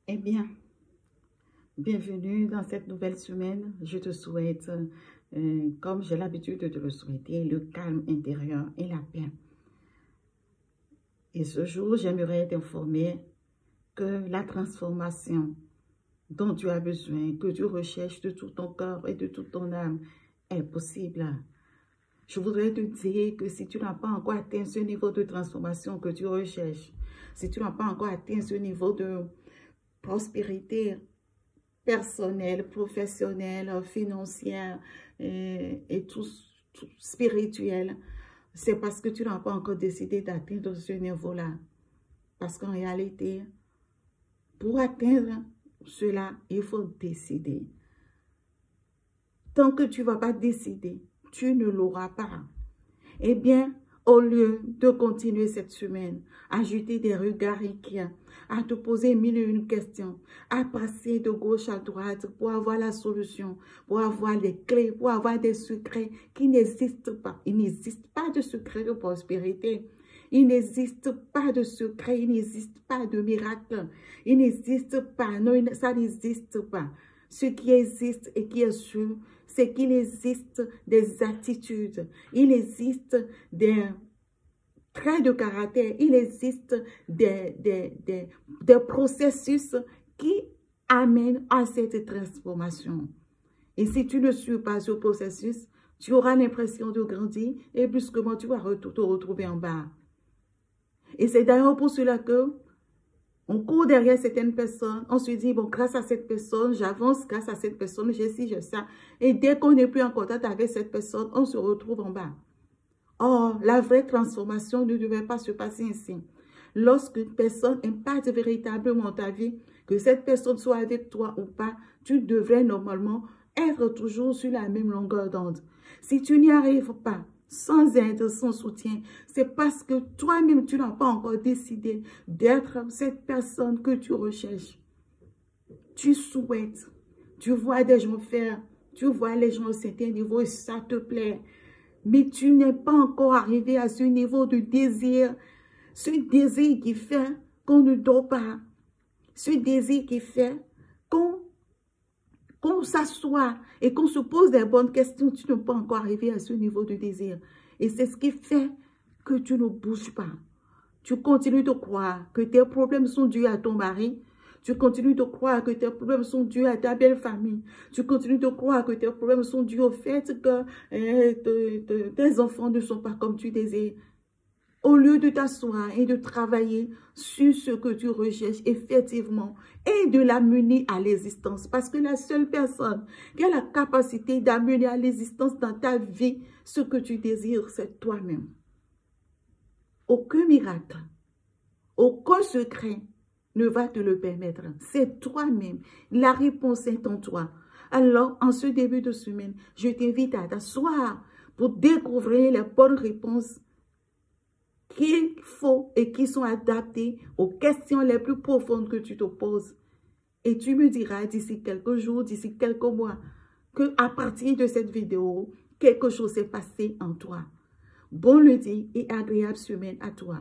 Eh bien, bienvenue dans cette nouvelle semaine. Je te souhaite, comme j'ai l'habitude de te le souhaiter, le calme intérieur et la paix. Et ce jour, j'aimerais t'informer que la transformation dont tu as besoin, que tu recherches de tout ton cœur et de toute ton âme, est possible. Je voudrais te dire que si tu n'as pas encore atteint ce niveau de transformation que tu recherches, si tu n'as pas encore atteint ce niveau de prospérité personnelle, professionnelle, financière et tout spirituel, c'est parce que tu n'as pas encore décidé d'atteindre ce niveau-là. Parce qu'en réalité, pour atteindre cela, il faut décider. Tant que tu ne vas pas décider, tu ne l'auras pas. Eh bien, au lieu de continuer cette semaine, à jeter des regards inquiets, à te poser mille et une questions, à passer de gauche à droite pour avoir la solution, pour avoir les clés, pour avoir des secrets qui n'existent pas. Il n'existe pas de secret de prospérité. Il n'existe pas de secret, il n'existe pas de miracle. Il n'existe pas, non, ça n'existe pas. Ce qui existe et qui est sûr, c'est qu'il existe des attitudes, il existe des traits de caractère, il existe des processus qui amènent à cette transformation. Et si tu ne suis pas ce processus, tu auras l'impression de grandir et brusquement tu vas te retrouver en bas. Et c'est d'ailleurs pour cela que on court derrière certaines personnes, on se dit, bon, grâce à cette personne, j'avance, grâce à cette personne, j'ai ci, j'ai ça. Et dès qu'on n'est plus en contact avec cette personne, on se retrouve en bas. Or, la vraie transformation ne devait pas se passer ainsi. Lorsqu'une personne impacte véritablement ta vie, que cette personne soit avec toi ou pas, tu devrais normalement être toujours sur la même longueur d'onde. Si tu n'y arrives pas, sans aide, sans soutien, c'est parce que toi-même, tu n'as pas encore décidé d'être cette personne que tu recherches. Tu souhaites, tu vois des gens faire, tu vois les gens à un certain niveau et ça te plaît. Mais tu n'es pas encore arrivé à ce niveau de désir, ce désir qui fait qu'on ne dort pas, ce désir qui fait qu'on s'assoit et qu'on se pose des bonnes questions, tu n'es pas encore arrivé à ce niveau de désir. Et c'est ce qui fait que tu ne bouges pas. Tu continues de croire que tes problèmes sont dus à ton mari. Tu continues de croire que tes problèmes sont dus à ta belle famille. Tu continues de croire que tes problèmes sont dus au fait que tes enfants ne sont pas comme tu désires. Au lieu de t'asseoir et de travailler sur ce que tu recherches effectivement et de l'amener à l'existence. Parce que la seule personne qui a la capacité d'amener à l'existence dans ta vie ce que tu désires, c'est toi-même. Aucun miracle, aucun secret ne va te le permettre. C'est toi-même. La réponse est en toi. Alors, en ce début de semaine, je t'invite à t'asseoir pour découvrir les bonnes réponses qu'il faut et qui sont adaptées aux questions les plus profondes que tu te poses. Et tu me diras d'ici quelques jours, d'ici quelques mois, qu'à partir de cette vidéo, quelque chose s'est passé en toi. Bon lundi et agréable semaine à toi.